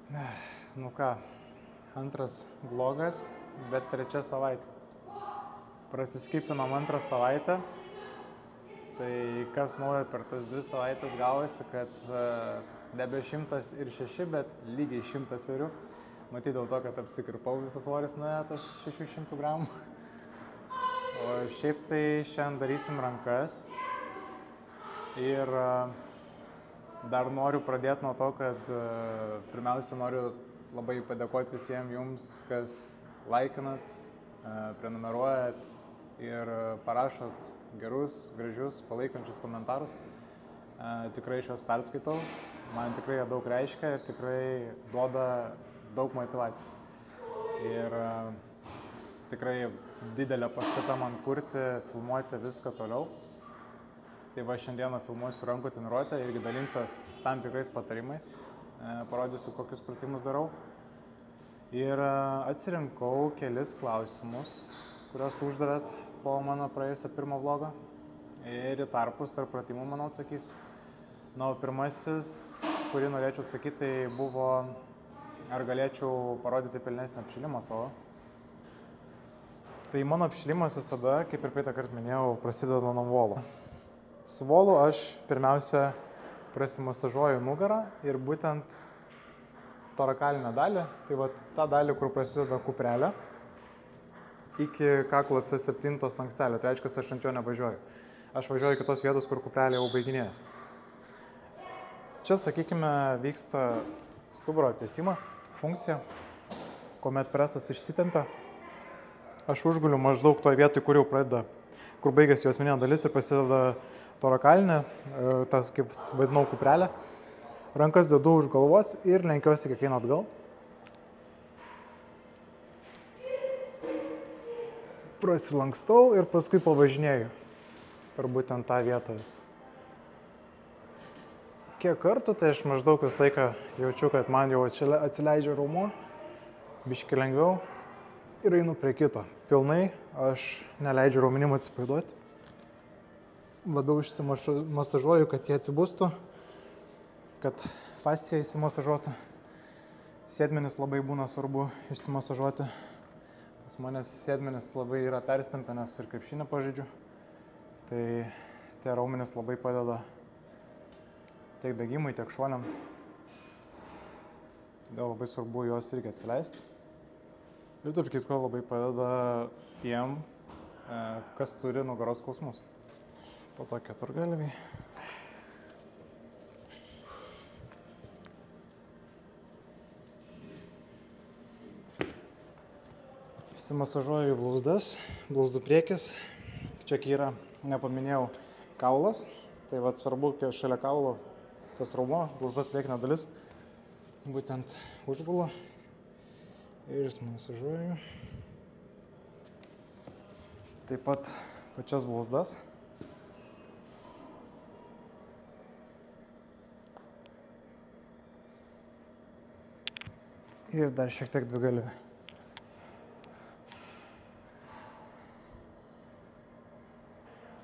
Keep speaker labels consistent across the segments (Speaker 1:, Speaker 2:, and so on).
Speaker 1: Nu ką, antras vlogas, bet trečia savaitė. Prasiskipinom antrą savaitę. Tai kas naujo per tas 2 savaitės gavosi, kad nebe 106, bet lygiai 100 sveriu. Matyt dėl to, kad apsikirpau visas svoris nuėjo tas 600 gramų. O šiaip tai šiandien darysim rankas. Ir dar noriu pradėti nuo to, kad pirmiausia noriu labai padėkoti visiems jums, kas laikinat, prenumeruojat ir parašot gerus, gražius, palaikančius komentarus. Tikrai šios perskaitau, man tikrai jie daug reiškia ir tikrai duoda daug motyvacijos. Ir tikrai didelė paskata man kurti, filmuoti viską toliau. Tai va šiandieną filmuosiu rankų treniruotę, irgi dalinsiuos tam tikrais patarimais, parodysiu kokius pratimus darau. Ir atsirinkau kelis klausimus, kuriuos uždavėt po mano praėjusio pirmo vlogo. Ir į tarpus tarp pratimų, manau, atsakysiu. Na, o pirmasis, kurį norėčiau sakyti, tai buvo, ar galėčiau parodyti pilnesnį apšilimą savo. Tai mano apšilimas visada, kaip ir praeitą kartą minėjau, prasideda nuo volo. Su volu aš pirmiausia prasimasažuoju nugarą ir būtent torakalinę dalį, tai va tą dalį, kur prasideda kuprelė, iki kaklo C7 slankstelio, tai reiškia, aš ant jo nevažiuoju. Aš važiuoju iki tos vietos, kur kuprelė jau baiginėjasi. Čia, sakykime, vyksta stuburo tiesimas, funkcija, kuomet presas išsitempia. Aš užguliu maždaug toje vietoje, kur jau pradeda, kur baigėsi juosmeninė dalis ir prasideda torakalinė, tas kaip vadinau kuprelė. Rankas dedu už galvos ir lenkiuosi kiekvieną atgal. Prasilankstau ir paskui pavažinėju per būtent tą vietą vis. Kiek kartų, tai aš maždaug visą laiką jaučiu, kad man jau atsileidžia raumuo, biški lengviau ir einu prie kito. Pilnai aš neleidžiu raumenim atsipalaiduoti. Labiau išsimasažuoju, kad jie atsibustų, kad fascija įsimasažuotų. Sėdmenis labai būna svarbu išsimasažuoti. Pas manęs sėdmenis labai yra persitempę, nes ir krepšinį pažaidžiu. Tai tie raumenys labai padeda tiek bėgimui, tiek šuoliams. Todėl labai svarbu juos irgi atsileisti. Ir tarp kitko labai padeda tiem, kas turi nugaros skausmus. Po to keturgalviai. Išsimasažuoju blauzdas, blauzdų priekis. Čia yra, nepaminėjau, kaulas. Tai vat svarbu, kai šalia kaulo tas raumuo, blauzdas priekinė dalis, būtent užgula. Ir išsimasažuoju. Taip pat pačias blauzdas. Ir dar šiek tiek dvigalvį.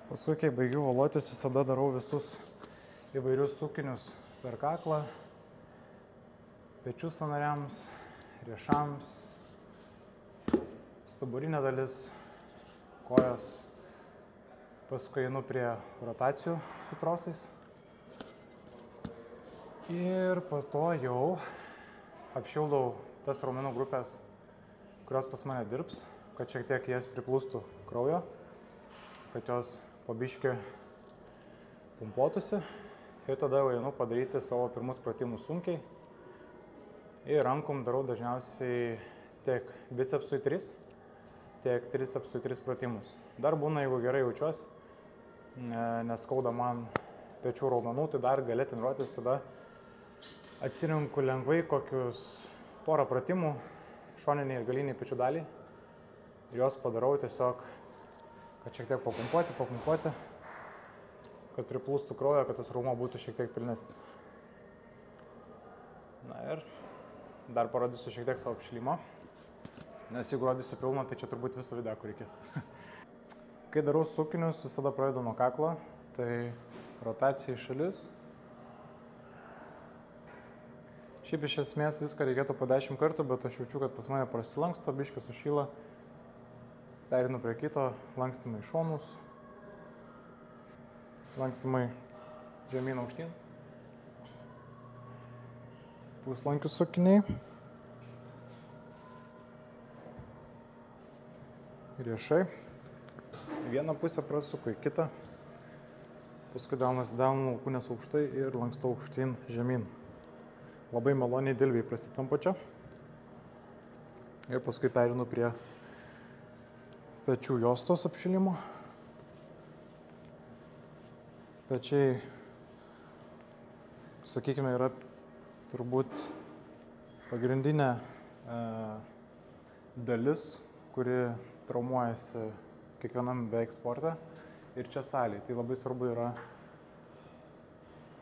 Speaker 1: Paskui, kai baigiu volotis, visada darau visus įvairius sukinius per kaklą, pečių sąnariams, riešams, stuburinė dalis, kojos. Paskui einu prie rotacijų su trosais. Ir po to jau apšildau tas raumenų grupės, kurios pas mane dirbs, kad šiek tiek jas priplūstų kraujo, kad jos po biškį pumpuotųsi. Ir tada jau einu padaryti savo pirmus pratimus sunkiai. Ir rankom darau dažniausiai tiek bicepsui 3, tiek tricepsui 3 pratimus. Dar būna, jeigu gerai jaučiuosi, neskauda man pečių raumenų, tai dar gali treniruotis, tada atsirinku lengvai kokius porą pratimų šoniniai ir galiniai pečių daliai. Ir juos padarau tiesiog, kad šiek tiek papumpuoti, kad priplūstų kraujo, kad tas raumuo būtų šiek tiek pilnesnis. Na ir dar parodysiu šiek tiek savo apšilimą, nes jeigu rodysiu pilną, tai čia turbūt visą video, kur reikės. Kai darau sukinius, visada pradedu nuo kaklo, tai rotacija į šalis, Šiaip iš esmės viską reikėtų po 10 kartų, bet aš jaučiu, kad pas mane prasilanksto, biškis sušyla. Perinu prie kito, lankstimai į šonus, lankstimai žemyn aukštyn, puslankių sakiniai, riešai, vieną pusę prasuku į kitą, paskui daunasi delnų alkūnės aukštai ir lankstau aukštyn žemyn. Labai maloniai dilbiai prasitampa čia ir paskui perinu prie pečių juostos apšilimo. Pečiai, sakykime, yra turbūt pagrindinė dalis, kuri traumuojasi kiekvienam beveik sporte ir čia salėje. Tai labai svarbu yra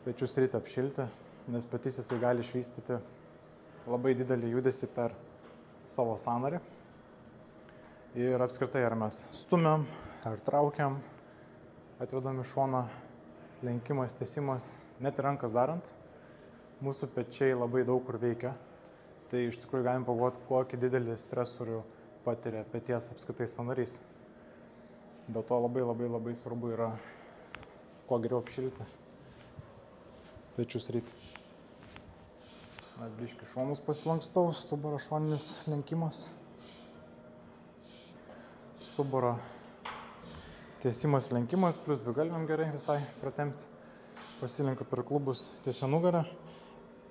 Speaker 1: pečių sritį apšilti, nes petys jisai gali išvystyti labai didelį judesį per savo sąnarį. Ir apskritai, ar mes stumiam, ar traukiam, atvedam į šoną, lenkimas, tiesimas, net ir rankas darant, mūsų pečiai labai daug kur veikia. Tai iš tikrųjų galim pagalvoti, kokį didelį stresorių patiria peties apskritai sąnarys. Dėl to labai svarbu yra kuo geriau apšilti pečių sritį. Biškį šonus pasilankstau, stuburo šoninis lenkimas. Stuburo tiesimas lenkimas, plus dvigalviam gerai visai pratempti. Pasilenkiu per klubus tiesia nugarą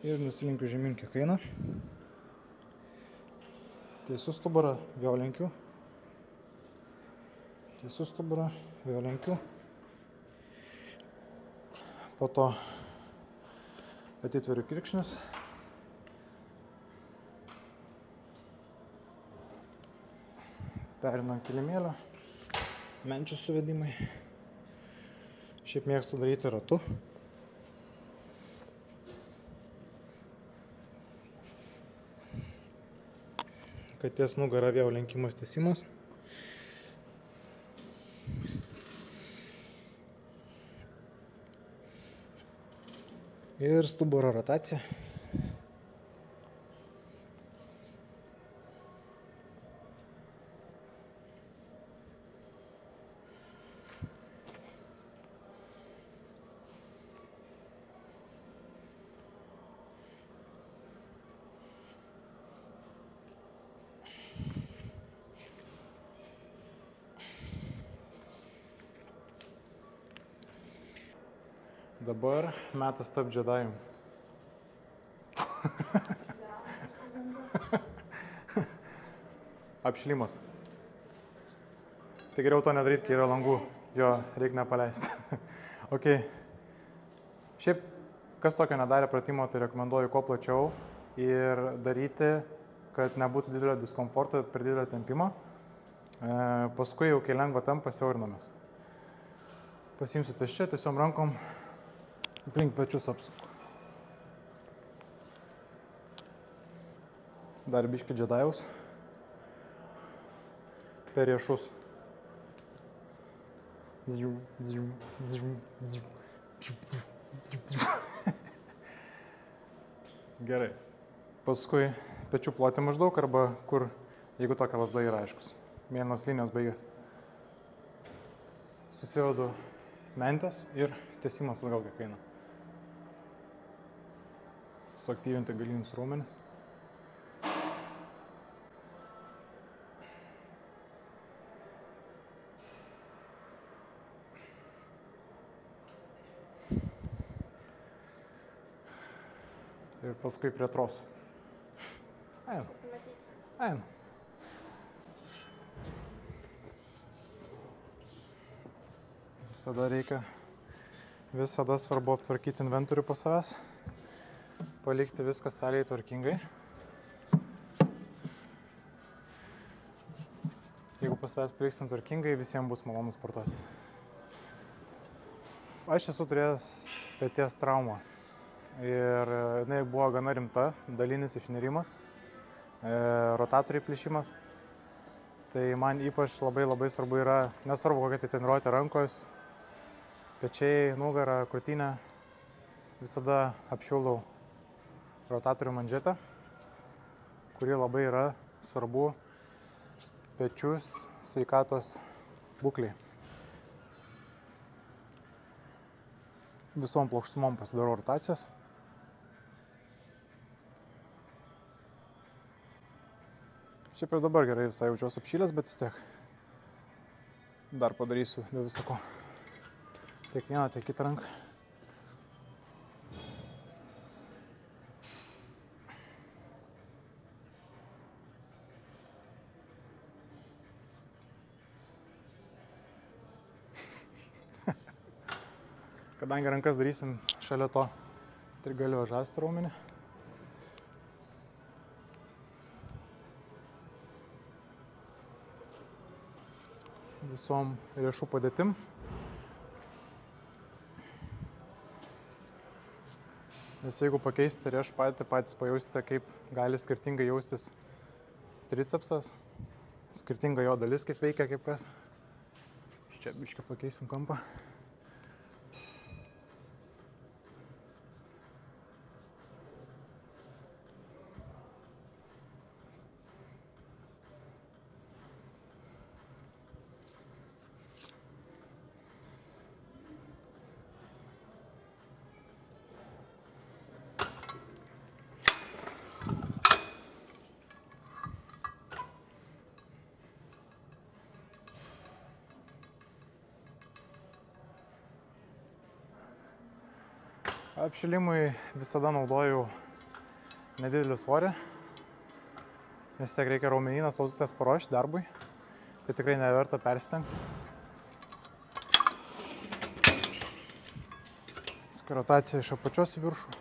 Speaker 1: ir nusilenkiu žemyn kiek eina. Tiesiu stuburą, vėl lenkiu. Tiesiu stuburą, vėl lenkiu. Po to atitveriu kirkšnis. Perinu ant kilimėlio, menčių suvedimai. Šiaip mėgstu daryti ratu. Kad ties nugara vėl lenkimas tiesimas. Ir stuburo rotacija. Dabar metas tapti džedajum. Apšilimas. Tai geriau to nedaryti, kai yra langų. Jo, reikia nepaleisti. Ok. Šiaip, kas tokio nedarė pratimo, tai rekomenduoju kuo plačiau ir daryti, kad nebūtų didelio diskomforto per didelio tempimo. Paskui jau, kai lengva tempa, siaurinamės. Pasiimsiu ties čia, tiesiom rankom. Aplink pečius apsuku. Dar biškį džedajaus. Per riešus. Gerai. Paskui pečių plotį maždaug, arba kur, jeigu tokia lazda yra aiškus. Mėlynos linijos baigės. Susivedu mentės ir tiesimas atgal kiek eina. Suaktyvinti galinius raumenis. Ir paskui prie trosų. Eina. Visada svarbu aptvarkyti inventorių po savęs. Palikti viską salėje tvarkingai. Jeigu pas savęs paliksim tvarkingai, visiems bus malonu sportuoti. Aš esu turėjęs peties traumą. Ir jinai buvo gana rimta, dalinis išnirimas, rotatoriai plyšimas. Tai man ypač labai svarbu yra, nesvarbu kokia tai treniruotė rankos, pečiai, nugara, krūtinė, visada apšildau rotatorių manžetę, kuri labai yra svarbu pečių sveikatos būklei. Visom plokštumom pasidarau rotacijas. Šiaip ir dabar gerai visai jaučiuosi apšylęs, bet vis tiek dar padarysiu dėl visako. Tiek vieną, tiek kitą ranką. Kadangi rankas darysim šalia to trigalio žastro raumenį. Visom riešų padėtim. Nes jeigu pakeisite riešų padėtį, patys pajausite, kaip gali skirtingai jaustis tricepsas, skirtinga jo dalis, kaip veikia, kaip kas. Čia biškį pakeisim kampą. Apšilimui visada naudoju nedidelį svorį, nes tiek reikia raumenyną sausutės paruošti darbui, tai tikrai neverta persistengti. Rotacija iš apačios į viršų.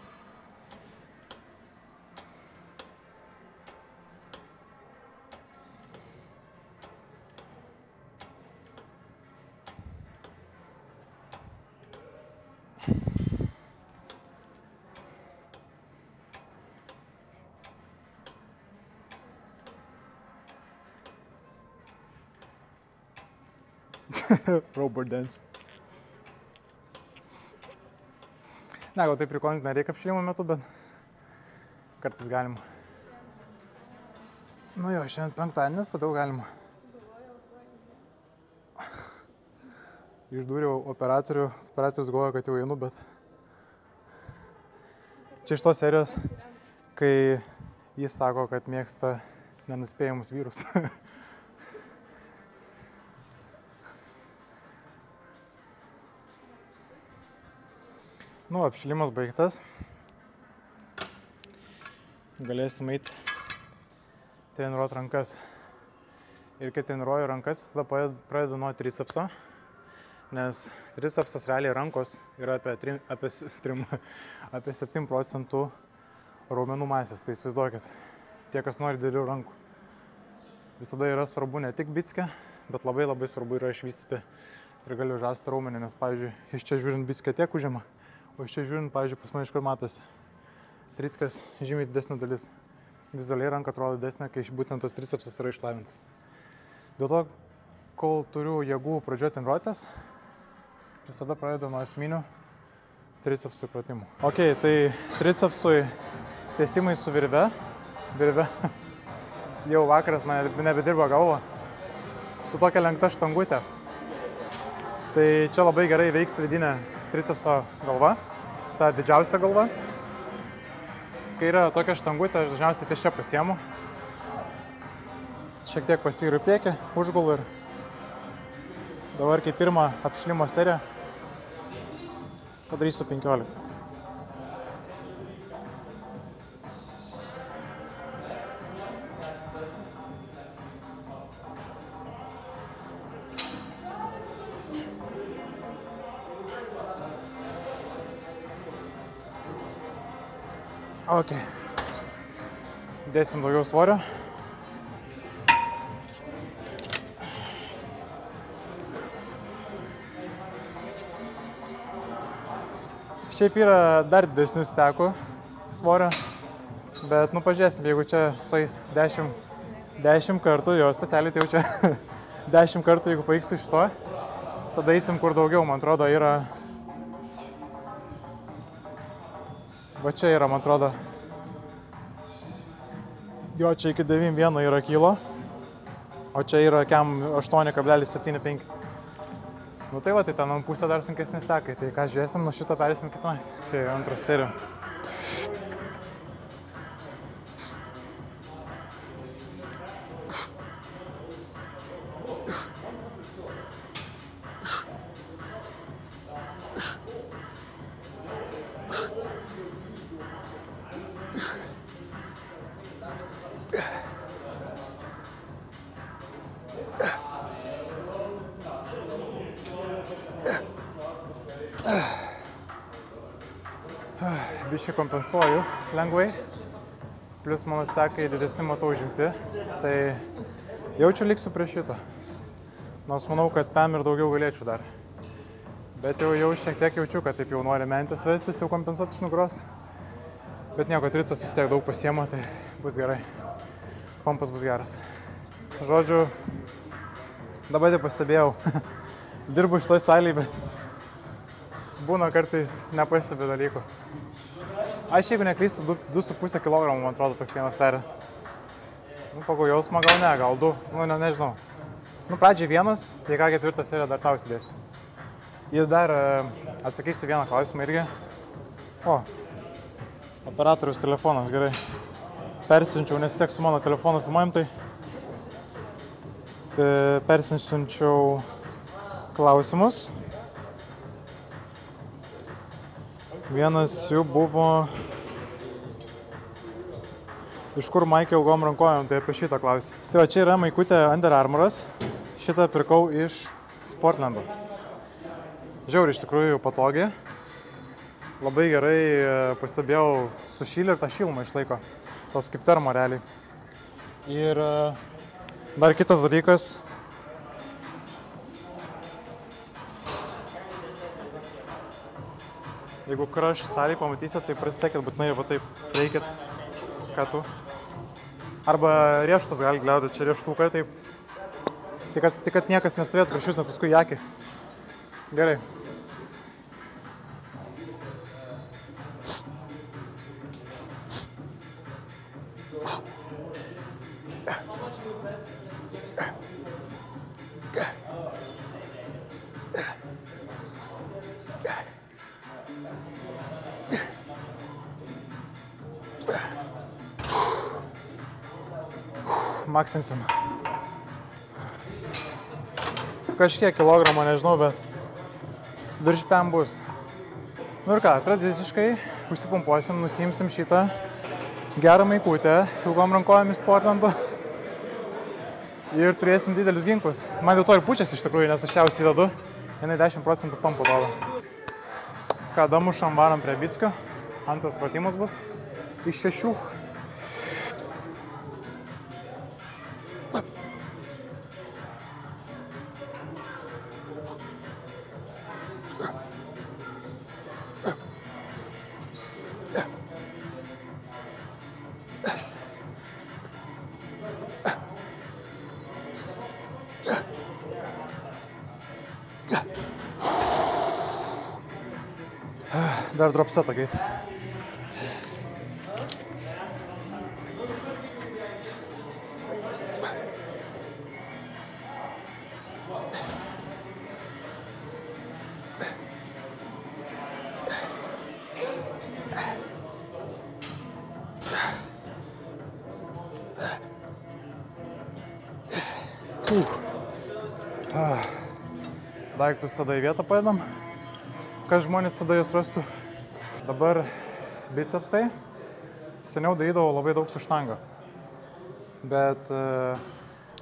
Speaker 1: Robot dance. Ne, gal taip prikolinti nereikia apšilimo metu, bet kartais galima. Nu jo, šiandien penktadienis, tada galima. Išdūriau operatorius galvoja, kad jau einu, bet čia iš tos serijos, kai jis sako, kad mėgsta nenuspėjamus vyrus. Nu, apšilimas baigtas. Galėsim eiti treniruoti rankas. Ir kai treniruoju rankas, visada pradedu nuo tricepso, nes tricepsas realiai rankos yra apie 7 procentų raumenų masės. Tai įsivaizduokit, tie, kas nori didelių rankų. Visada yra svarbu ne tik bicke, bet labai svarbu yra išvystyti trigalio žastą raumenį, nes, pavyzdžiui, iš čia žiūrint bicke tiek užima. O iš čia žiūrint, pavyzdžiui, pas mane iš kur matosi, trickas žymiai didesnė dalis. Vizualiai ranka atrodo didesnė, kai būtent tas tricepsas yra išlavintas. Dėl to, kol turiu jėgų pradžioti treniruotes, visada pradedu nuo esminių tricepsų pratimų. Ok, tai tricepsui tiesimai su virve. Jau vakaras man nebedirba galva. Su tokia lenkta štangutė. Tai čia labai gerai veiks vidinė tricepso galva, ta didžiausia galva. Kai yra tokia štangutė, aš dažniausiai ties čia pasiemu. Šiek tiek pasiiriu į priekį, užgulu ir dabar kaip pirmą apšilimo seriją padarysiu 15. Ok, dėsim daugiau svorio. Šiaip yra dar didesnių stekų svorio, bet pažiūrėsim, jeigu čia sueis 10 kartų, jo specialiai tai jau čia 10 kartų, jeigu paiksiu šito, tada eisim kur daugiau, man atrodo, yra. Va čia yra, man atrodo, Jo, čia iki 9,1 yra kilo, o čia yra kem 8,75. Nu tai va, tai ten pusė dar sunkesnis tekai, tai ką žiūrėsim, nuo šito perėsim kitais. Okay, antras serija. Biškai kompensuoju lengvai, plus mano stekai didesni matau užimti, tai jaučiu liksiu prie šito. Nors manau, kad PEM ir daugiau galėčiau dar. Bet jau šiek tiek jaučiu, kad taip jau nori mentis vestis, jau kompensuoti iš nugaros. Bet nieko, tricos vis tiek daug pasiemo, tai bus gerai. Pompas bus geras. Žodžiu, dabar tai pastebėjau. Dirbu šitoj salėj, bet būna kartais nepastebi dalykų. Aš jeigu neklystu, 2,5 kg, man atrodo, toks vienas sveria. Nu, pagal jausmą gal ne, gal 2, nu, nežinau. Nu, pradžiai vienas, jei ką ketvirtą seriją dar tau įsidėsiu. Ir dar atsakysiu vieną klausimą irgi. O, operatorius telefonas, gerai. Persiunčiau, nes tiek su mano telefonu filmuojam, tai persiunčiau klausimus. Vienas jų buvo, iš kur Maikė ilgom rankojom, tai apie šitą klausimą. Tai va, čia yra maikutė Under Armouras, šitą pirkau iš Sportlando. Žiauriai iš tikrųjų patogi, labai gerai pastebėjau sušylį ir tą šilumą išlaiko, tos kaip termo realiai. Ir dar kitas dalykas, jeigu Crush salėj pamatysit, tai prasisekit, būtinai va taip reikit, ką tu. Arba rieštus gali gliaudyti, čia rieštukai, taip. Tik kad niekas nestovėtų prieš jūs, nes paskui į akį. Gerai. Maksinsim. Kažkiek kilogramą, nežinau, bet virš PEM bus. Nu ir ką, tradiciškai užsipumpuosim, nusiimsim šitą gerą maikutę, ilgom rankojomis Sportlando ir turėsim didelius ginklus. Man dėl to ir pučiasi iš tikrųjų, nes aš ją užsidedu, jinai 10% pampo duoda. Ką, damušam, varom prie Bickio, antras pratimas bus iš 6. Dar dropsetą geit. Daiktus tada į vietą padedam, kad žmonės tada jūs rastų. Dabar bicepsai. Seniau darydavau labai daug su štanga, bet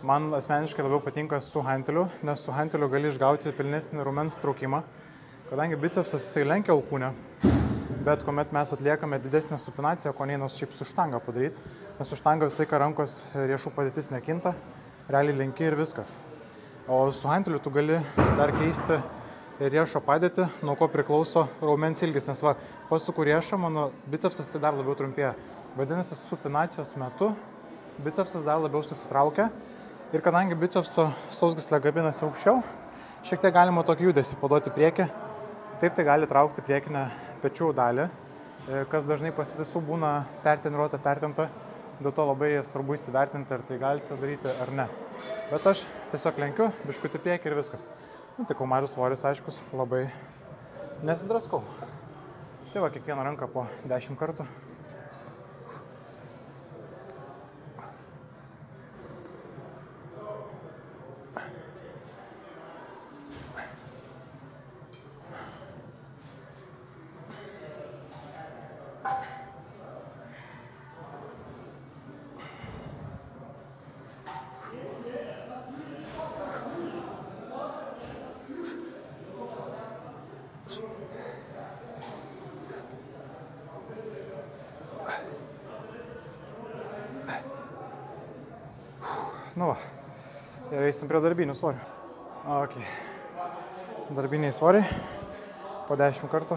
Speaker 1: man asmeniškai labiau patinka su hanteliu, nes su hanteliu gali išgauti pilnesnį raumens traukimą, kadangi bicepsas jisai lenkia alkūnę, bet kuomet mes atliekame didesnę supinaciją, ko neina šiaip su štanga padaryti, nes su štanga visai ką rankos riešų padėtis nekinta, realiai lenki ir viskas. O su hanteliu tu gali dar keisti riešo padėtį, nuo ko priklauso raumens ilgis, nes va, pasuku riešą, mano bicepsas dar labiau trumpėja. Vadinasi, supinacijos metu bicepsas dar labiau susitraukia ir kadangi bicepso sausgyslė kabinasi aukščiau, šiek tiek galima tokį judesį paduoti priekį, taip tai gali traukti priekinę pečių dalį, kas dažnai pas visų būna pertreniruota, pertempta dėl to labai svarbu įsivertinti, ar tai galite daryti ar ne. Bet aš tiesiog lenkiu, biškutį priekį ir viskas. Nu, tai Marius svoris, aiškus, labai nesidraskau. Tai va, kiekvieną ranką po 10 kartų. Nu va, ir eisim prie darbinių svorių. Ok, darbiniai svoriai, po 10 kartų.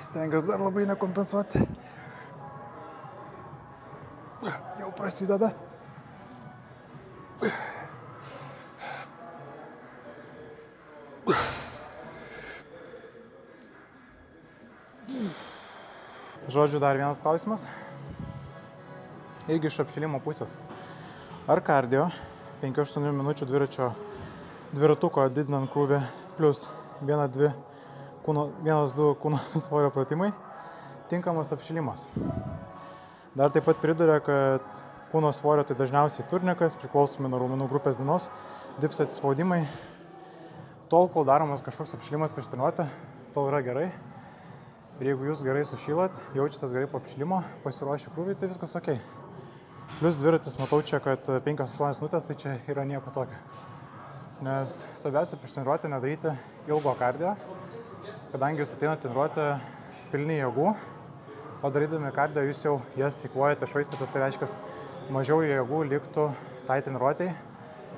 Speaker 1: Stengiuosi dar labai nekompensuoti. Jau prasideda. Žodžiu, dar vienas klausimas. Irgi iš apšilimo pusės. Ar kardio 5-8 minučių dviratuko didinant krūvį plus 1-2 kūno svorio pratimai tinkamas apšilimas. Dar taip pat priduria, kad kūno svorio tai dažniausiai turnikas, priklausomai nuo raumenų grupės dienos, dips atsispaudimai. Tol, kol daromas kažkoks apšilimas prieš treniruotę, tol yra gerai. Ir jeigu jūs gerai sušylat, jaučiatės gerai po apšilimo, pasiruošę krūvį, tai viskas ok. Plius dviratis, matau čia, kad 5-8 minutės, tai čia yra nieko tokio. Nes svarbiausia prieš treniruotę nedaryti ilgo kardio, kadangi jūs ateinate treniruotę pilni jėgų, o darydami kardio jūs jau jas įkvojate, švaistate, tai reiškia mažiau jėgų liktų tai treniruotei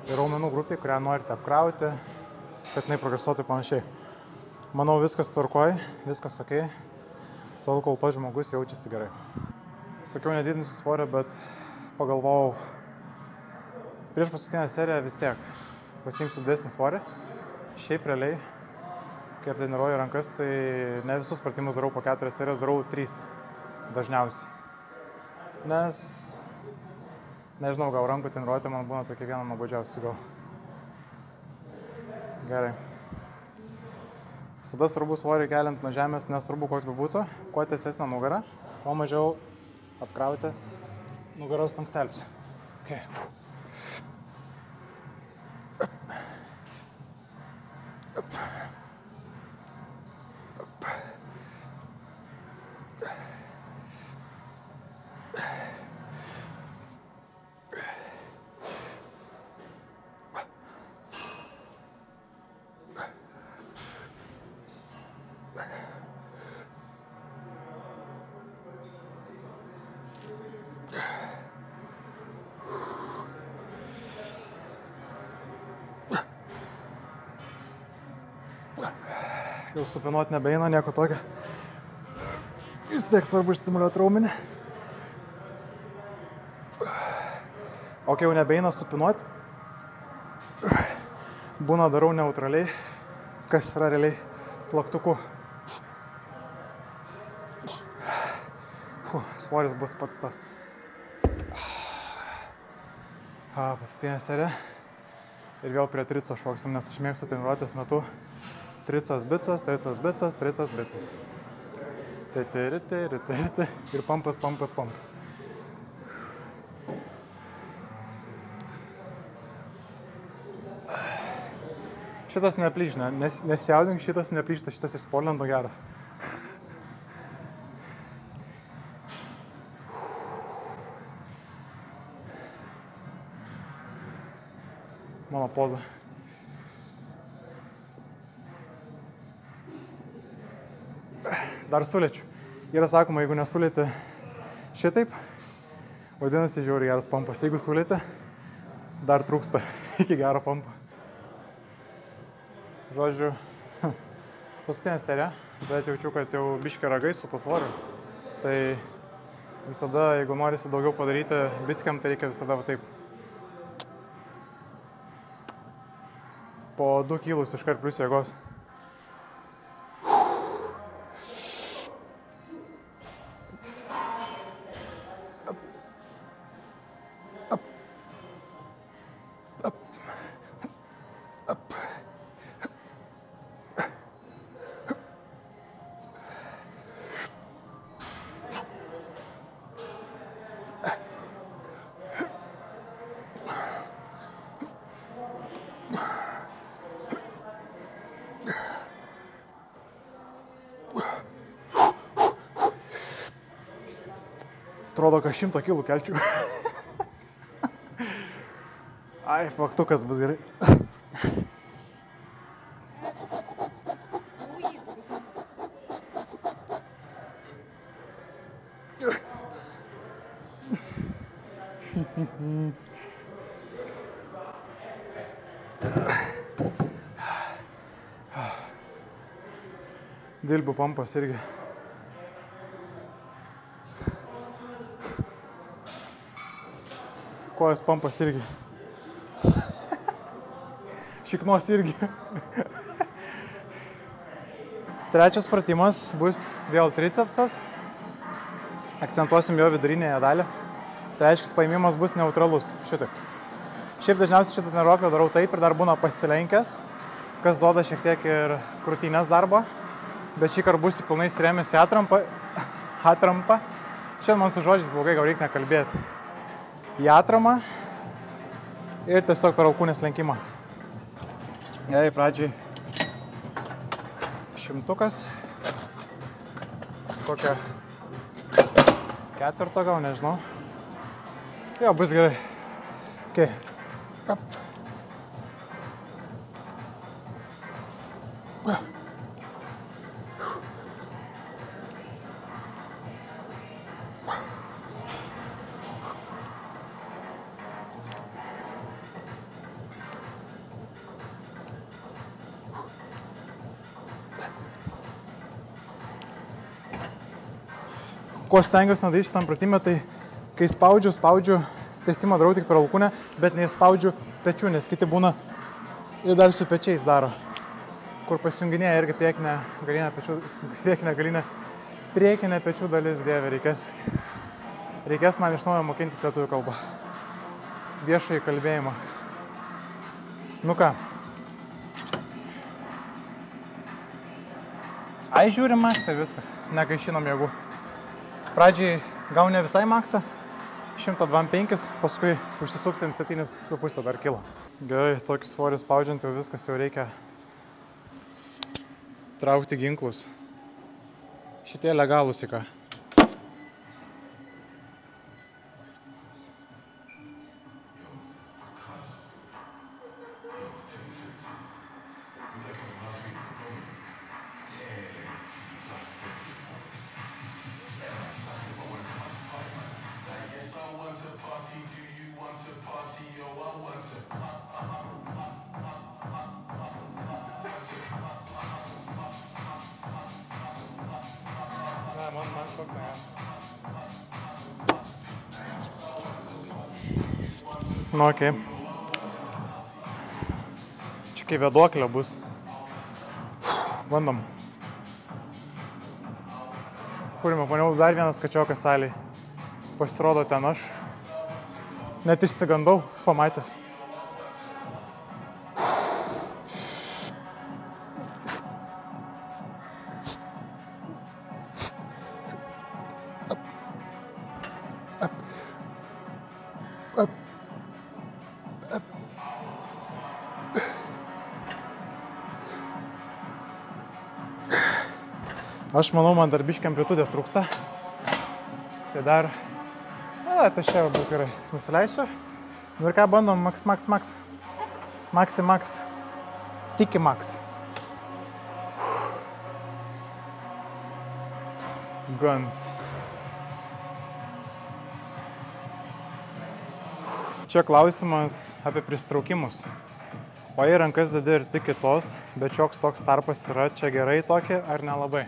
Speaker 1: ir raumenų grupiai, kurią norite apkrauti, kad jinai progresuotų panašiai. Manau, viskas tvarkoj, viskas ok, tol kol pats žmogus jaučiasi gerai. Sakiau, nedidinsiu svorio, bet pagalvojau, prieš paskutinę seriją vis tiek pasiimsiu didesnį svorį. Šiaip realiai, kai treniruoju rankas, tai ne visus pratimus darau po 4 serijas, darau 3 dažniausiai. Nes, nežinau, gal rankų treniruotė man būna tokia viena nuobodžiausių gal. Gerai. Visada svarbu svorį keliant nuo žemės, nesvarbu koks bebūtų, kuo tiesesnė nugara, kuo mažiau apkrauti nugaros slankstelius. Okay. Jau supinuoti nebeina, nieko tokio. Vis tiek svarbu stimuliuoti raumenį. O kai jau nebeina supinuoti, būna darau neutraliai, kas yra realiai plaktuku. Svoris bus pats tas. Paskutinė serija. Ir vėl prie trico šoksim, nes aš mėgstu treniruotės metu tricas, bicas, tricas, bicas, tricas, bicas. Ir pampas. Šitas neplyš, nesijaudink, šitas neplyšta, šitas iš Polendo geras.
Speaker 2: Mano poza. Dar sulėčiu. Yra sakoma, jeigu nesulėti šitaip, vadinasi žiauriai geras pampas. Jeigu sulėti, dar trūksta iki gero pampo. Žodžiu, paskutinė serija, bet jaučiu, kad jau biškį ragai su to svoriu. Tai visada, jeigu norisi daugiau padaryti bickiam, tai reikia visada va taip. Po 2 kilus iškart plius jėgos. Atrodo, kad 100 kilų kelčiu. Ai, plaktukas bus gerai. Dilbių pampas irgi. Kojas pampas irgi. Šiknos irgi. Trečias pratimas bus vėl tricepsas. Akcentuosim jo vidurinėje dalį. Tai reiškia, paėmimas bus neutralus. Šitaip. Šiaip dažniausiai šitą treniruoklę darau taip ir dar būna pasilenkęs, kas duoda šiek tiek ir krūtinės darbo. Bet šį kartą būsiu pilnai įsirėmęs į atrampa. Šiandien man su žodžiais blogai, gal reikia nekalbėti. Į atramą ir tiesiog per alkūnės lenkimą. Gerai, pradžiai 100-ukas. Kokią 4 gal, nežinau. Jo, bus gerai. Okay. Ko stengiuosi nedaryti šitam pratimą, tai kai spaudžiu, tęsimą darau tik per alkūnę, bet nespaudžiu pečių, nes kiti būna ir dar su pečiais daro. Kur pasijunginėja irgi priekinė pečių dalis, dieve, reikės man iš naujo mokintis lietuvių kalbą. Viešąjį kalbėjimą. Nu ką. Ai, žiūrim maksą ir viskas, negaišinom jėgų. Pradžiai gauni visai maksą, 125, paskui užsisuksim 7,5 dar kilo. Gerai, tokį svorį spaudžiant jau viskas, jau reikia traukti ginklus. Šitie legalūs į ką. Nu, okei. Čia kai vėduoklė bus. Bandom. Kurime, paniau, dar vienas kačiokas salėj. Pasirodo ten aš. Net išsigandau, pamatęs. Aš manau, man dar biškį amplitudės trūksta. Tai dar... tai čia bus gerai. Nusileisiu. Nu ir ką bandom, maks. Maxi Max. Tiki Max. Guns. Čia klausimas apie pristraukimus. O į rankas dedi ir tik kitos, bet šioks toks tarpas yra čia gerai tokie ar nelabai.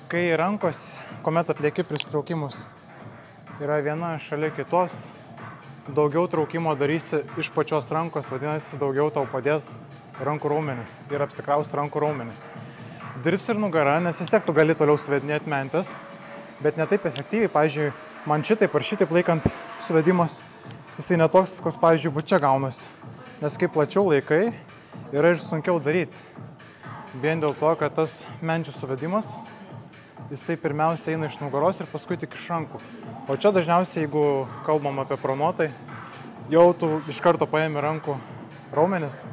Speaker 2: Kai rankos, kuomet atlieki pristraukimus, yra viena šalia kitos, daugiau traukimo darysi iš pačios rankos, vadinasi, daugiau tau padės rankų raumenis ir apsikraus rankų raumenis. Dirbs ir nugara, nes vis tiek tu gali toliau suvedinėti mentis, bet ne taip efektyviai. Pavyzdžiui, man šitaip ar šitaip laikant suvedimas, jisai netoks, koks, pavyzdžiui, bu čia gaunasi. Nes kaip plačiau laikai, yra ir sunkiau daryti. Vien dėl to, kad tas menčių suvedimas, jisai pirmiausia eina iš nugaros ir paskui tik iš rankų. O čia dažniausiai, jeigu kalbam apie pronotai, jau tu iš karto paėmi rankų raumenis,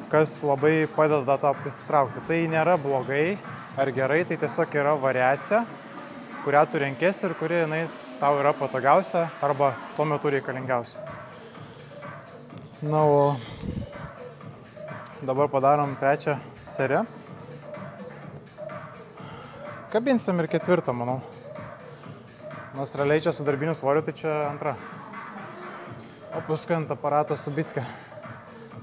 Speaker 2: kas labai padeda tą prisitraukti. Tai nėra blogai ar gerai, tai tiesiog yra variacija, kurią tu renkiesi ir kuri jinai tau yra patogiausia arba tuo metu reikalingiausia. Na, o dabar padarom trečią seriją. Kabinsim ir ketvirtą, manau. Nors realiai čia su darbiniu svoriu, tai čia antra. O paskui ant aparato su bicke.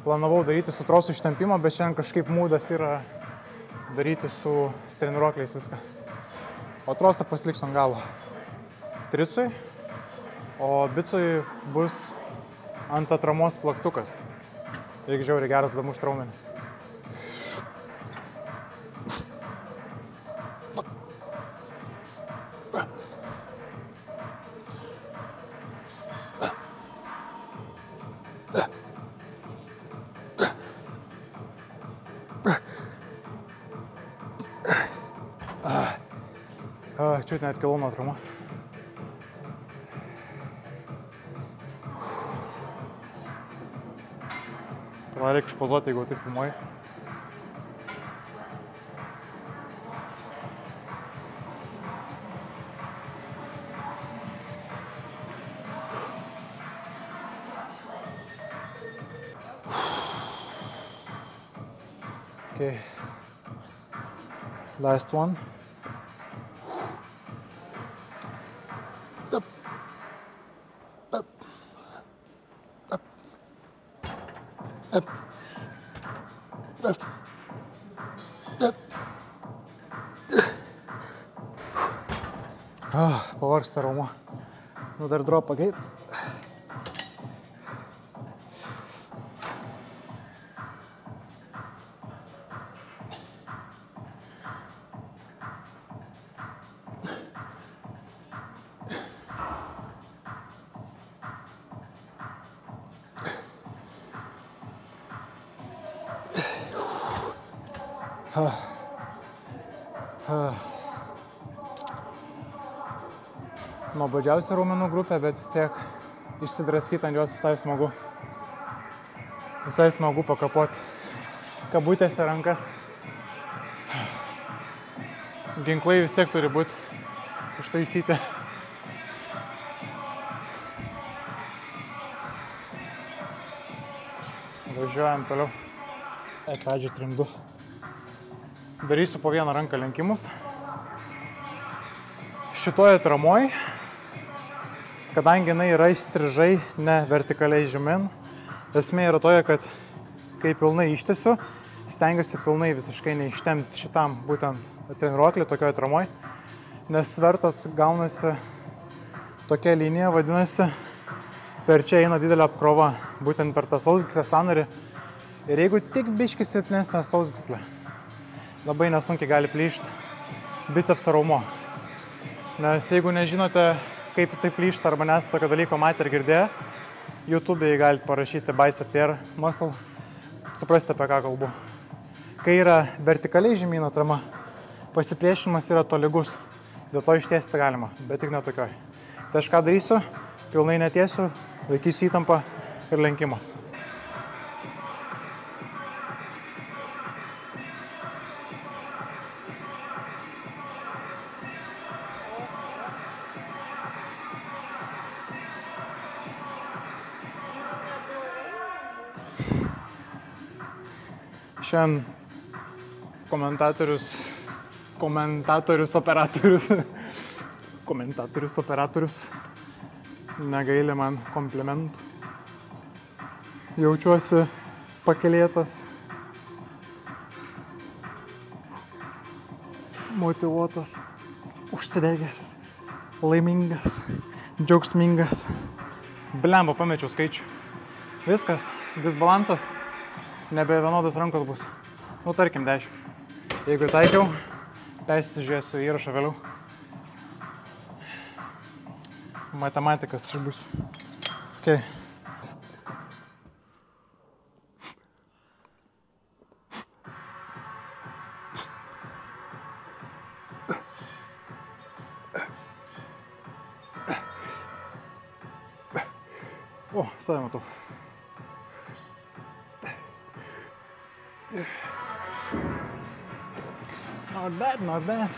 Speaker 2: Planavau daryti su trosų ištempimo, bet šiandien kažkaip mūdas yra daryti su treniruokliais viską. O trosą pasiliksiu ant galo tricui, o bicui bus ant atramos plaktukas. Reikia žiauriai geras damušt raumenį. Čiut net kilau nuo atramos. Reikia išpozuoti, jeigu taip filmuoji. Okay. Last one. Pavargsta raumuo. Nu dar dropą geit. Nuobodžiausia raumenų grupė, bet vis tiek išsidraskyti ant jos visai smagu. Visai smagu pakapoti kabutėse rankas. Ginklai vis tiek turi būti užtaisyti. Važiuojam toliau. Pradžiai trimdu. Darysiu po vieną ranką lenkimus. Šitoje atramoj, kadangi jinai yra įstrižai, ne vertikaliai žemyn, esmė yra toje, kad kai pilnai ištesiu, stengiuosi pilnai visiškai neištempti šitam būtent treniruoklį tokioje atramoj, nes svertas gaunasi tokia linija, vadinasi, per čia eina didelė apkrova, būtent per tą sausgyslės sąnarį. Ir jeigu tik biškį silpnesnė sausgyslė, labai nesunkiai gali plyšti bicepso raumo. Nes jeigu nežinote, kaip jisai plyšta arba nesate tokio dalyko matę ir girdėję, YouTube'ai galite parašyti bicep tear muscle, suprasite, apie ką kalbu. Kai yra vertikaliai žemyn atrama, pasipriešinimas yra tolygus, dėl to ištiesti galima, bet tik ne tokioj. Tai aš ką darysiu, pilnai netiesiu, laikysiu įtampą ir lenkimas. Šiandien komentatorius operatorius negaili man komplimentų. Jaučiuosi pakelėtas, motyvuotas, užsidegęs, laimingas, džiaugsmingas. Blemba, pamečiau skaičių. Viskas, disbalansas, nebe vienodos rankos bus. Nu, tarkim, 10. Jeigu taikiau, persižiūrėsiu įrašą vėliau. Matematikas aš būsiu. Okay. O, save matau. Not bad, not bad.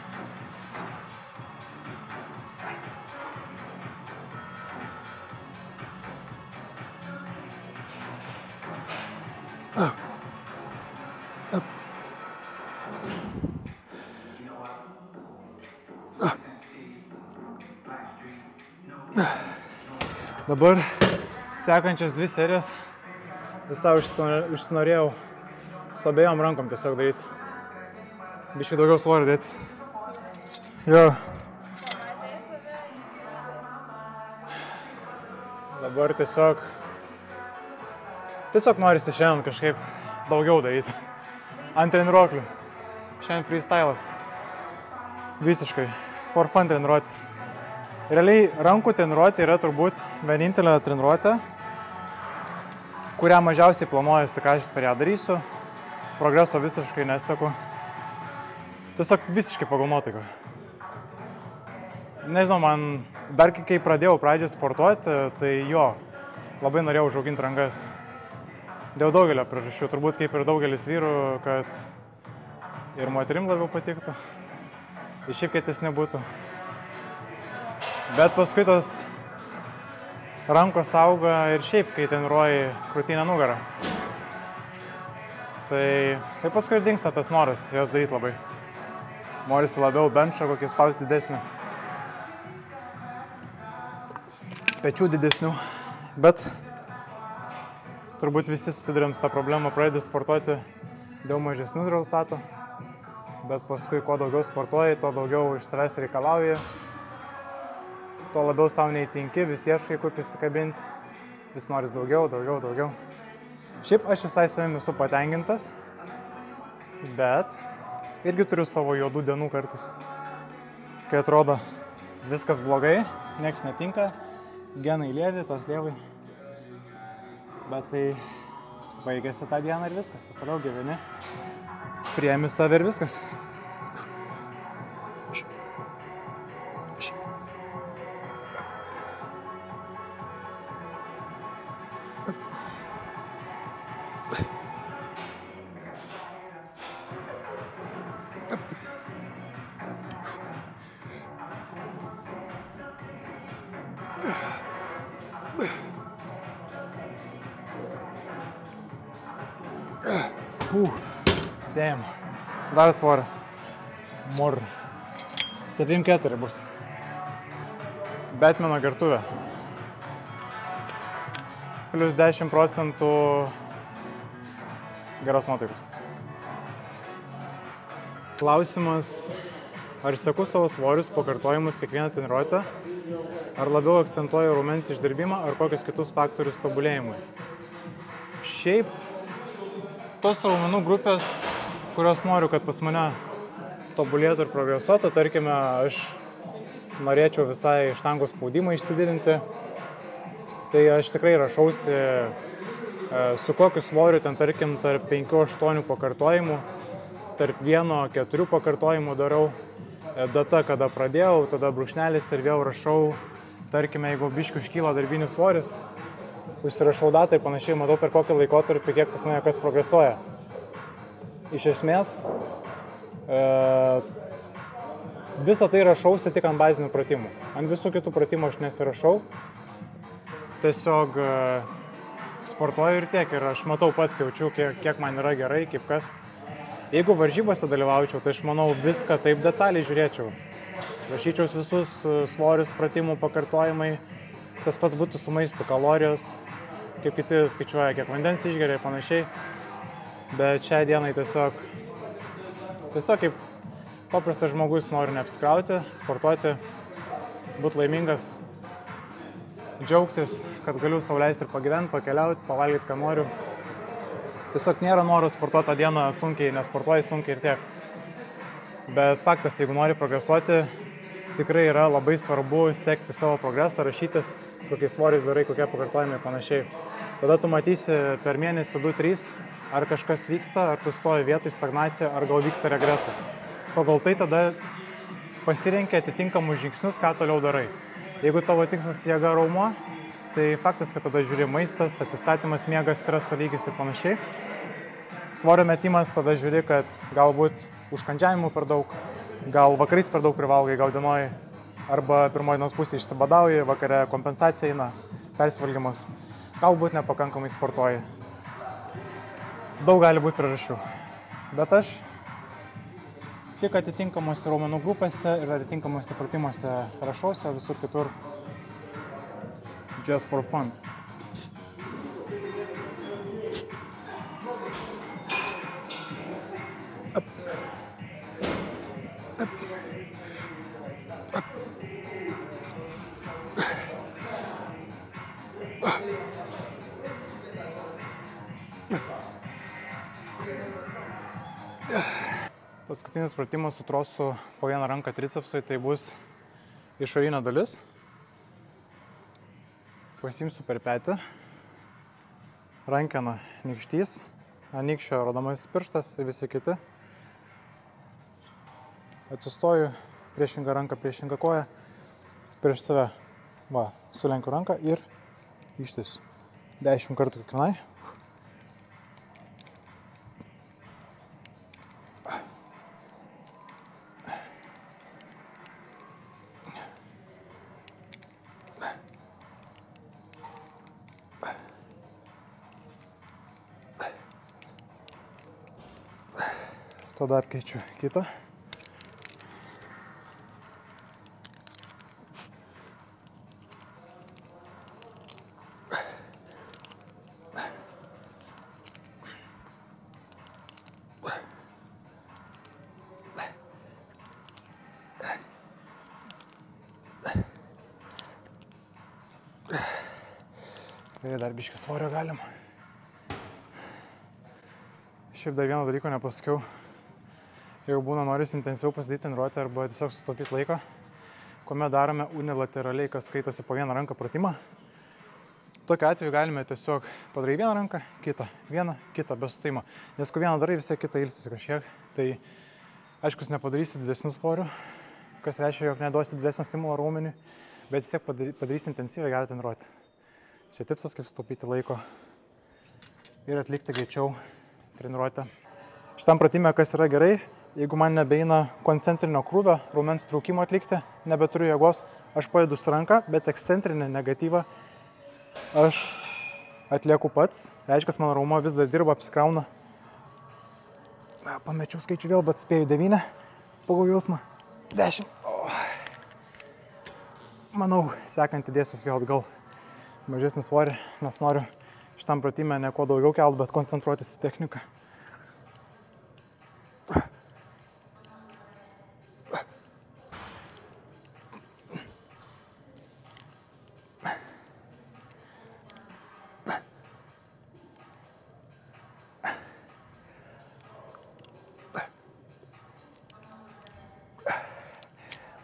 Speaker 2: Dabar sekančias 2 serijas visą užsinorėjau su abiejom rankom tiesiog daryti. Biškai daugiau svorio dėtis. Jo. Dabar tiesiog norisi šiandien kažkaip daugiau daryti. Ant treniruoklių. Šiandien freestylas. Visiškai. For fun treniruotė. Realiai rankų treniruotė yra turbūt vienintelė treniruotė, kurią mažiausiai planuojuosi, ką aš per ją darysiu. Progreso visiškai neseku. Tiesiog visiškai pagal nuotaiką. Nežinau, man dar kai pradėjau pradžią sportuoti, tai jo, labai norėjau užauginti rankas. Dėl daugelio priežasčių, turbūt kaip ir daugelis vyrų, kad ir moterim labiau patiktų. Ir šiaip kad jis nebūtų. Bet paskui tos rankos auga ir šiaip, kai treniruoji krūtinę nugarą. Tai paskui dingsta tas noras jas daryti labai. Norisi labiau benčą kokį spausti didesnį. Pečių didesnių. Bet turbūt visi susidurėm su tą problemą, pradedi sportuoti dėl mažesnių rezultatų. Bet paskui, kuo daugiau sportuoji, tuo daugiau iš savęs reikalauji. Tuo labiau savo neįtinki, vis ieškai, kur prisikabinti. Vis noris daugiau. Šiaip aš visai savimi esu patenkintas, bet irgi turiu savo juodų dienų kartais. Kai atrodo viskas blogai, nieks netinka, genai lievi, tas lievai. Bet tai baigėsi tą dieną ir viskas, toliau gyveni, priemi save ir viskas. Damn. Dar svorio. Mor. 7-4 bus. Batmano gertuvė. Plius 10% geros nuotaikos. Klausimas, ar seku savo svorius pakartojimus kiekvieną treniruotę, ar labiau akcentuoju raumens išdirbimą, ar kokius kitus faktorius tobulėjimui. Šiaip, tos raumenų grupės, kurios noriu, kad pas mane tobulėtų ir progresuotų, tarkime, aš norėčiau visai štangos spaudimą išsididinti, tai aš tikrai rašausi su kokiu svoriu, ten tarkim, tarp 5-8 pakartojimų, tarp 1-4 pakartojimų darau data, kada pradėjau, tada brūkšnelis ir vėl rašau, tarkime, jeigu biškių iškyla darbinis svoris, užsirašau datą ir panašiai, matau per kokį laikotarpį, kiek pas mane kas progresuoja. Iš esmės, visą tai rašausi tik ant bazinių pratimų. Ant visų kitų pratimų aš nesirašau. Tiesiog sportuoju ir tiek. Ir aš matau pats, jaučiu, kiek man yra gerai, kaip kas. Jeigu varžybose dalyvaučiau, tai aš manau viską taip detaliai žiūrėčiau. Rašyčiaus visus svorius, pratimų, pakartojimai. Tas pats būtų su maistu, kalorijos, kaip kiti skaičiuoja, kiek vandens išgeria ir panašiai. Bet šiai dienai tiesiog kaip paprastas žmogus noriu neapsikrauti, sportuoti, būti laimingas, džiaugtis, kad galiu sau leisti ir pagyventi, pakeliauti, pavalgyti, ką noriu. Tiesiog nėra noro sportuoti tą dieną sunkiai, nesportuoji sunkiai ir tiek. Bet faktas, jeigu nori progresuoti, tikrai yra labai svarbu sekti savo progresą, rašytis, su kokiais svoriais darai, kokie pakartojimai ir panašiai. Tada tu matysi per mėnesį 2-3, ar kažkas vyksta, ar tu stoji vietoj stagnacija, ar gal vyksta regresas. Pagal tai tada pasirenki atitinkamus žingsnius, ką toliau darai. Jeigu tavo tikslas jėga raumuo, tai faktas, kad tada žiūri maistas, atsistatymas, miegas, streso lygis ir panašiai. Svorio metimas tada žiūri, kad galbūt užkandžiavimų per daug, gal vakarais per daug privalgai, gal dienoj arba pirmoji dienos pusė išsibadauji, vakare kompensacija eina, persivalgymas, galbūt nepakankamai sportuoji. Daug gali būti priežasčių, bet aš tik atitinkamuose raumenų grupėse ir atitinkamuose pratimuose rašausi, visur kitur just for fun. Paskutinis pratimas su trosu po vieną ranką tricepsui, tai bus išorinė dalis. Pasiimsiu per petį, rankena nykštys, anykščio rodomasis pirštas ir visi kiti. Atsistoju, priešingą ranką, priešingą koją, prieš save. Va, sulenkiu ranką ir ištiesiu 10 kartų kiekvienai. Tada apkeičiu kitą. Ir dar biškį svorio galim. Šiaip dar vieno dalyko nepasakiau. Jeigu būna noris intensyviau pasidaryti treniruotę arba tiesiog sutaupyti laiko, kuomet darome unilateraliai, kas skaitosi po vieną ranką pratimą, tokiu atveju galime tiesiog padaryti vieną ranką, vieną, kitą, be sustaimo. Nes kai vieną darai, visai kitą ilsisi kažkiek, tai aiškus nepadarysi didesnių svorių, kas reiškia, jog neduosi didesnio stimulo raumeniui, bet vis tiek padarysi intensyviai gerą treniruotę. Čia tipsas, kaip sutaupyti laiko ir atlikti greičiau treniruotę. Šitam pratime, kas yra gerai, jeigu man nebeina koncentrinio krūvio, raumens traukimo atlikti, nebeturiu jėgos, aš padedu su ranka, bet ekscentrinę negatyvą aš atlieku pats. Reiškia, mano raumuo vis dar dirba, apsikrauna. Pamečiau skaičių vėl, bet spėju 9, pagal jausmą 10. Manau, sekant įdėsius vėl atgal mažesnį svorį, nes noriu šitam pratime ne kuo daugiau kelt, bet koncentruotis į techniką.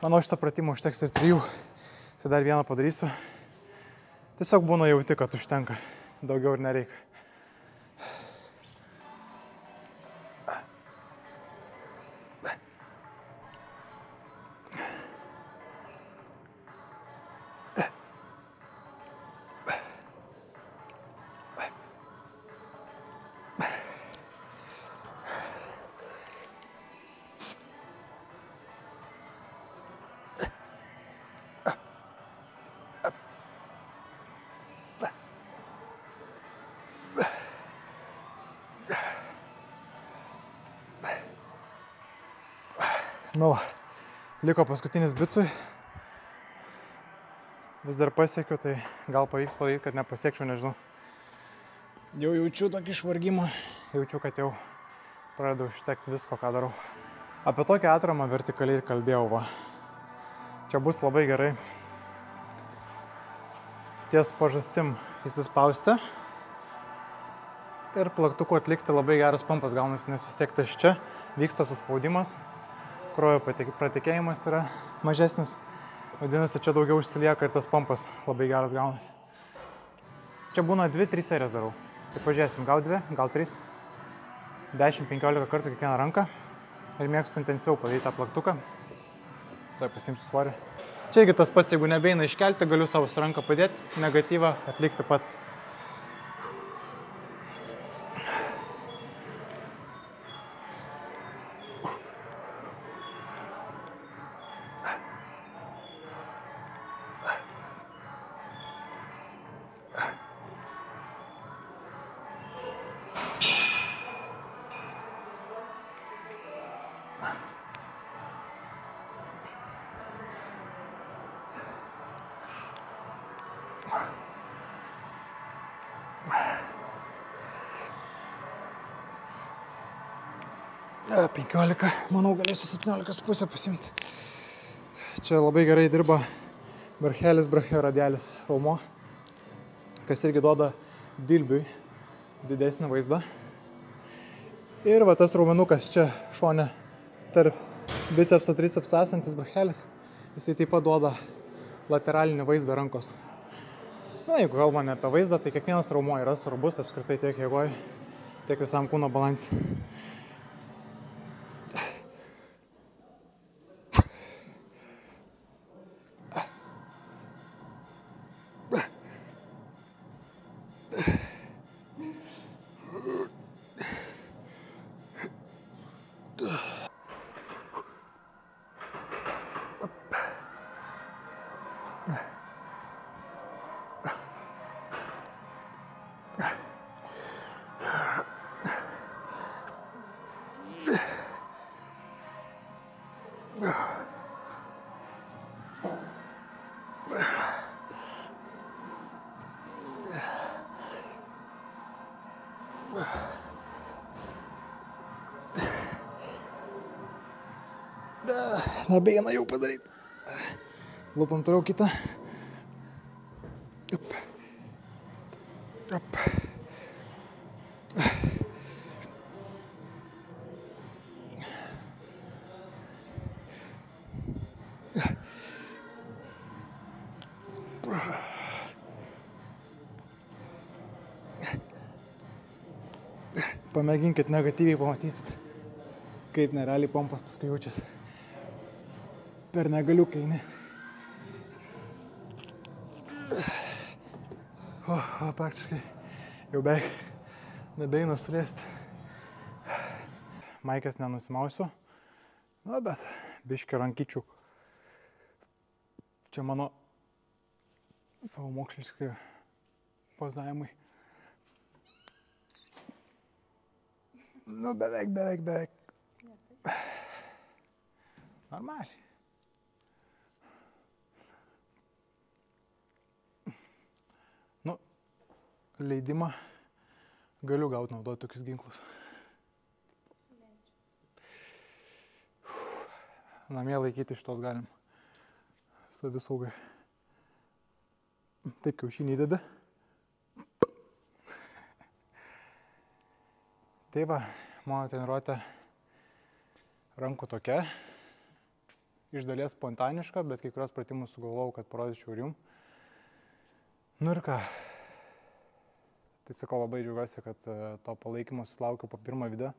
Speaker 2: Manau, šitą pratimą užteks ir 3, tai dar vieną padarysiu. Tiesiog būna jauti, kad užtenka, daugiau ir nereikia. Nu, liko paskutinis bicui. Vis dar pasiekiu, tai gal pavyks padaryti, kad nepasiekčiau, nežinau. Jau jaučiu tokį išvargimą. Jaučiu, kad jau pradedu užtekti visko, ką darau. Apie tokią atramą vertikaliai ir kalbėjau, va. Čia bus labai gerai. Ties pažastim įsispausti. Ir plaktuku atlikti labai geras pumpas gaunasi, nes vis tiek ties čia vyksta suspaudimas. Kraujo pratekėjimas yra mažesnis. Vadinasi, čia daugiau užsilieka ir tas pumpas labai geras gaunasi. Čia būna 2-3 serijas darau. Tai pažiūrėsim, gal 2, gal 3. 10-15 kartų kiekvieną ranką. Ir mėgstu intensyviau padaryti tą plaktuką. Tai pasiimsiu svorį. Čia irgi tas pats, jeigu nebeina iškelti, galiu savo ranką padėti, negatyvą atlikti pats. Ja, 15, manau galėsiu 17,5 pasimti. Čia labai gerai dirba brachialis, brachioradialis raumo, kas irgi duoda dilbiui didesnį vaizdą. Ir va tas raumenukas čia šone tarp bicepso tricepso esantis brachialis, jisai taip pat duoda lateralinį vaizdą rankos. Na, jeigu kalbame apie vaizdą, tai kiekvienas raumo yra svarbus apskritai tiek jėgoj, tiek visam kūno balansui. Nebeina jau padaryti. Lupam toliau kitą. Up. Up. Pamėginkit negatyviai, pamatysit, kaip nerealiai pompas paskui jaučiasi. Per negaliuką eini. Praktiškai jau beveik nebeina sulėsti. Maikės nenusimausiu. Na, bet biškį rankyčių. Čia mano savo moksliškai pozavimai. Nu, beveik. Normaliai. Nu, leidimą galiu gauti naudoti tokius ginklus. Namie laikyti šitos galim. Savisaugai. Taip kiaušinį įdeda. Tai va, mano treniruotė rankų tokia. Iš dalies spontaniška, bet kai kurios pratimus sugalvojau, kad parodyčiau ir jum. Nu ir ką. Tai sakau, labai džiaugiuosi, kad to palaikymo susilaukiau po pirmą video.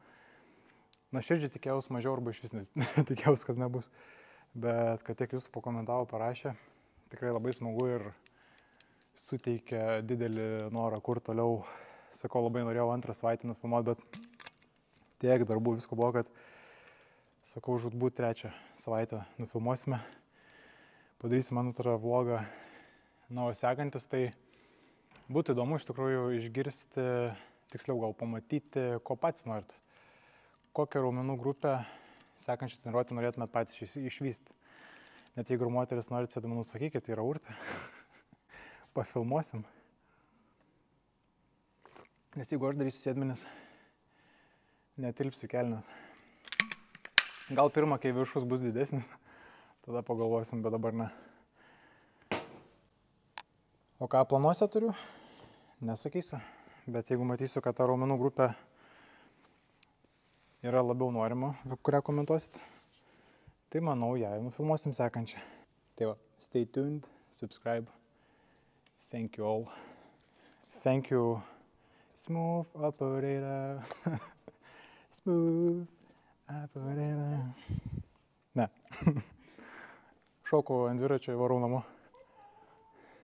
Speaker 2: Nuoširdžiai tikėjaus mažiau arba išvis tikėjaus, kad nebus. Bet kad tiek jūsų pakomentavo, parašė, tikrai labai smagu ir suteikė didelį norą kur toliau. Sakau, labai norėjau antrą savaitę nufilmuoti, bet tiek darbų visko buvo, kad sakau, žudbūt trečią savaitę nufilmuosime. Padarysim antrą vlogą. Na, o sekantis, tai būtų įdomu iš tikrųjų išgirsti, tiksliau gal pamatyti, ko pats norit. Kokią raumenų grupę sekančią treniruotę norėtumėt patys išvysti. Net jeigu moteris norit sėdimą, nusakykit, tai yra urtė. Pafilmuosim. Nes jeigu aš darysiu sėdmenis, netilpsiu kelnes. Gal pirmą, kai viršus bus didesnis, tada pagalvosim, bet dabar ne. O ką planuose turiu? Nesakysiu. Bet jeigu matysiu, kad ta raumenų grupė yra labiau norima, kurią komentuosit, tai manau, ją nufilmuosim sekančią. Tai va, stay tuned, subscribe. Thank you all. Thank you, smooth operator. Smooth operator. Ne. Šoku ant dviračio, varau namo.